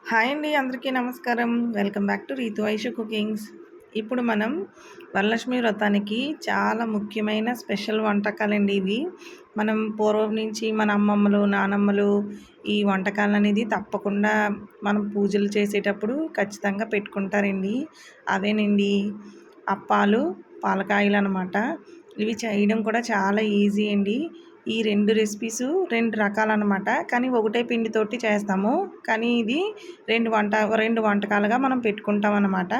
Hi అండి, అందరికీ నమస్కారం. Welcome back to Ritu Aishu cookings. ఇప్పుడు మనం వరలక్ష్మి వ్రతానికి చాలా ముఖ్యమైన స్పెషల్ వంటకాలండి ఇవి. మనం పూర్వం నుంచి మన అమ్మమ్మలు, నానమ్మలు ఈ వంటకాలనేది తప్పకుండా మనం పూజలు చేసేటప్పుడు ఖచ్చితంగా పెట్టుకుంటారండి. అవేనండి అప్పాలు, పాలకాయలనమాట. ఇవి చేయడం కూడా చాలా ఈజీ అండి. ఈ 2 రెసిపీసు 2 రకాలనమాట. కానీ ఒకటే పిండితోటి చేస్తాము. కానీ ఇది 2 వంటకాలుగా మనం పెట్టుకుంటామనమాట.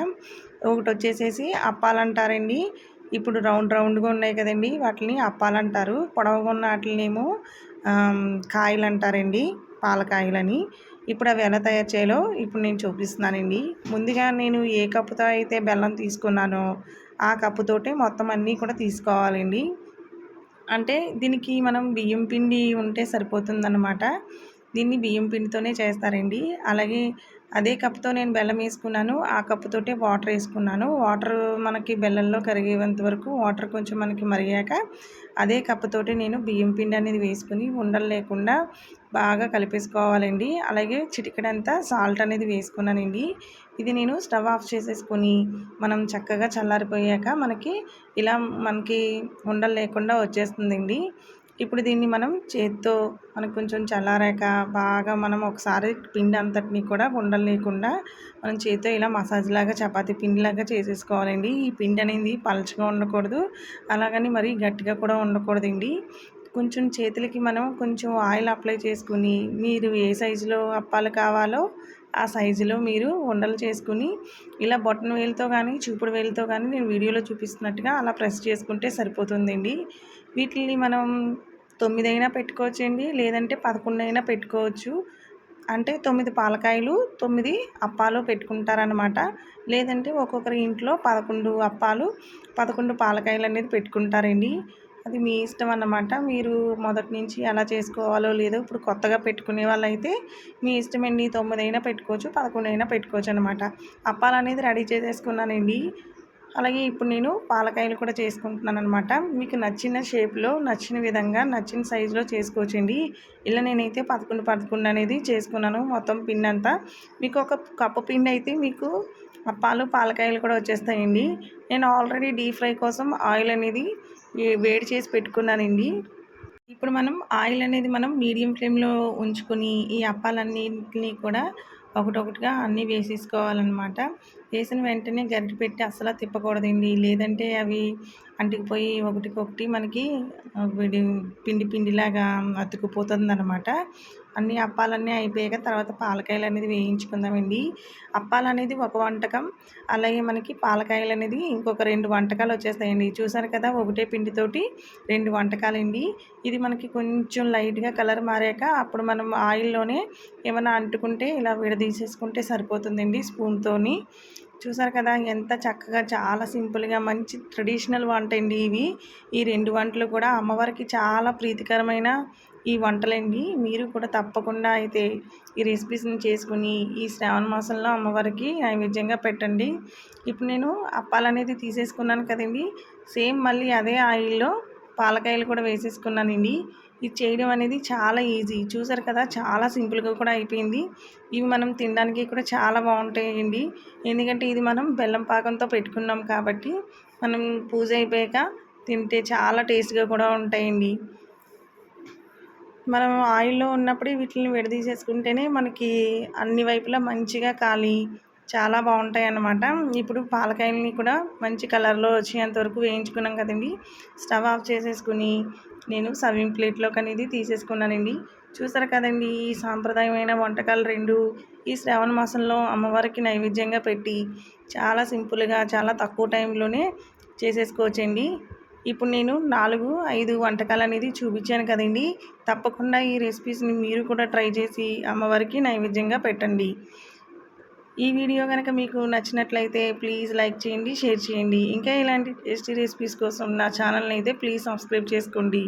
ఒకటొచ్చేసేసి అప్పాలంటారండి. ఇప్పుడు రౌండ్‌గా ఉన్నాయి కదండీ! వాటిలిని అప్పాలంటారు. పొడవుగా ఉన్న ఆటిలినేమో కాయలంటారండి. పాలకాయలని. ఇప్పుడు అవి ఎలా తయారు చేయాలో ఇప్పుడు నేను చూపిస్తున్నానండి. ముందుగా నేను ఏ కప్పుతో అయితే బెల్లం తీసుకున్నానో ఆ కప్పుతోటే మొత్తం అన్నీ కూడా తీసుకోవాలండి. అంటే దీనికి మనం బియ్యం పిండి ఉంటే సరిపోతుందన్నమాట. దీన్ని బియ్యం పిండితోనే చేస్తారండి. అలాగే అదే కప్‌తో నేను బెల్లం వేసుకున్నాను. ఆ కప్పుతోటే వాటర్ వేసుకున్నాను. వాటర్ మనకి బెల్లంలో కరిగేంత వరకు వాటర్ కొంచెం మనకి మరిగాక అదే కప్పుతోటి నేను బియ్యం పిండి అనేది వేసుకుని ఉండలు లేకుండా బాగా కలిపేసుకోవాలండి. అలాగే చిటికెడంతా సాల్ట్ అనేది వేసుకున్నానండి. ఇది నేను స్టవ్ ఆఫ్ చేసేసుకొని మనం చక్కగా చల్లారిపోయాక మనకి ఉండలు లేకుండా వచ్చేస్తుందండి. ఇప్పుడు దీన్ని మనం చేత్తో మనకు కొంచెం చల్లారాక బాగా మనం ఒకసారి పిండి అంతటిని కూడా ఉండలు లేకుండా మనం చేత్తో ఇలా మసాజ్‌లాగా చపాతీ పిండిలాగా చేసేసుకోవాలండి. ఈ పిండి అనేది పలచగా ఉండకూడదు. అలాగని మరీ గట్టిగా కూడా ఉండకూడదండి. కొంచెం చేతులకి మనం కొంచెం ఆయిల్ అప్లై చేసుకొని మీరు ఏ సైజులో అప్పాలు కావాలో ఆ సైజులో మీరు ఉండలు చేసుకుని ఇలా బొటన వేలుతో కానీ చూపుడు వేలుతో కానీ నేను వీడియోలో చూపిస్తున్నట్టుగా అలా ప్రెస్ చేసుకుంటే సరిపోతుందండి. వీటిని మనం 9 అయినా పెట్టుకోవచ్చండి, లేదంటే 11 అయినా పెట్టుకోవచ్చు. అంటే 9 పాలకాయలు, 9 అప్పాలు పెట్టుకుంటారనమాట. లేదంటే ఒక్కొక్కరి ఇంట్లో 11 అప్పాలు, 11 పాలకాయలు అనేది పెట్టుకుంటారండి. అది మీ ఇష్టం అన్నమాట. మీరు మొదటి నుంచి ఎలా చేసుకోవాలో లేదో ఇప్పుడు కొత్తగా పెట్టుకునే వాళ్ళైతే మీ ఇష్టమండి. 9 అయినా పెట్టుకోవచ్చు, 11 అయినా పెట్టుకోవచ్చు అనమాట. అప్పాలనేది రెడీ చేసేసుకున్నానండి. అలాగే ఇప్పుడు నేను పాలకాయలు కూడా చేసుకుంటున్నాననమాట. మీకు నచ్చిన షేప్‌లో, నచ్చిన విధంగా, నచ్చిన సైజులో చేసుకోవచ్చండి. ఇలా నేనైతే 11 అనేది చేసుకున్నాను మొత్తం పిండంతా. మీకు ఒక కప్పు పిండయితే మీకు అప్పాలు, పాలకాయలు కూడా వచ్చేస్తాయండి. నేను ఆల్రెడీ డీప్ ఫ్రై కోసం ఆయిల్ అనేది వేడి చేసి పెట్టుకున్నానండి. ఇప్పుడు ఆయిల్ అనేది మనం మీడియం ఫ్లేమ్‌లో ఉంచుకొని ఈ అప్పాలన్నిటిని కూడా ఒకటొకటిగా అన్నీ వేసేసుకోవాలన్నమాట. వేసిన వెంటనే గరిటె పెట్టి అస్సలు తిప్పకూడదండి. లేదంటే అవి అంటుకుపోయి ఒకటికొకటి మనకి పిండిలాగా అతుక్కుపోతుందన్నమాట. అన్ని అప్పాలన్నీ అయిపోయాక తర్వాత పాలకాయలు అనేది వేయించుకుందామండి. అప్పాలనేది ఒక వంటకం, అలాగే మనకి పాలకాయలు అనేది ఇంకొక 2 వంటకాలు వచ్చేస్తాయండి. చూసారు కదా, ఒకటే పిండితోటి 2 వంటకాలండి. ఇది మనకి కొంచెం లైట్‌గా కలర్ మారాక అప్పుడు మనం ఆయిల్‌లోనే ఏమన్నా అంటుకుంటే ఇలా విడదీసేసుకుంటే సరిపోతుందండి స్పూన్‌తోని. చూసారు కదా, ఎంత చక్కగా చాలా సింపుల్‌గా మంచి ట్రెడిషనల్ వంట అండి ఇవి. ఈ 2 వంటలు కూడా అమ్మవారికి చాలా ప్రీతికరమైన ఈ వంటలండి. మీరు కూడా తప్పకుండా అయితే ఈ రెసిపీస్‌ని చేసుకుని ఈ శ్రావణ మాసంలో అమ్మవారికి నైవేద్యంగా పెట్టండి. ఇప్పుడు నేను అప్పాలనేది తీసేసుకున్నాను కదండీ! సేమ్ మళ్ళీ అదే ఆయిల్‌లో పాలకాయలు కూడా వేసేసుకున్నానండి. ఇది చేయడం అనేది చాలా ఈజీ. చూసారు కదా, చాలా సింపుల్‌గా కూడా అయిపోయింది. ఇవి మనం తినడానికి కూడా చాలా బాగుంటాయండి. ఎందుకంటే ఇది మనం బెల్లం పాకంతో పెట్టుకున్నాం కాబట్టి మనం పూజ అయిపోయాక తింటే చాలా టేస్ట్‌గా కూడా ఉంటాయండి. మనం ఆయిల్‌లో ఉన్నప్పుడే వీటిని విడదీసేసుకుంటేనే మనకి అన్ని వైపులా మంచిగా కాలి చాలా బాగుంటాయన్నమాట. ఇప్పుడు పాలకాయలని కూడా మంచి కలర్‌లో వచ్చేంత వరకు వేయించుకున్నాం కదండీ! స్టవ్ ఆఫ్ చేసేసుకుని నేను సర్వింగ్ ప్లేట్‌లోకి అనేది తీసేసుకున్నానండి. చూసారు కదండీ, ఈ సాంప్రదాయమైన వంటకాలు 2 ఈ శ్రావణ మాసంలో అమ్మవారికి నైవేద్యంగా పెట్టి చాలా సింపుల్‌గా చాలా తక్కువ టైంలోనే చేసేసుకోవచ్చండి. ఇప్పుడు నేను 4, 5 వంటకాలనేది చూపించాను కదండీ! తప్పకుండా ఈ రెసిపీస్‌ని మీరు కూడా ట్రై చేసి అమ్మవారికి నైవేద్యంగా పెట్టండి. ఈ వీడియో గనక మీకు నచ్చినట్లయితే ప్లీజ్ లైక్ చేయండి, షేర్ చేయండి. ఇంకా ఇలాంటి టేస్టీ రెసిపీస్ కోసం నా ఛానల్‌ని అయితే ప్లీజ్ సబ్స్క్రైబ్ చేసుకోండి.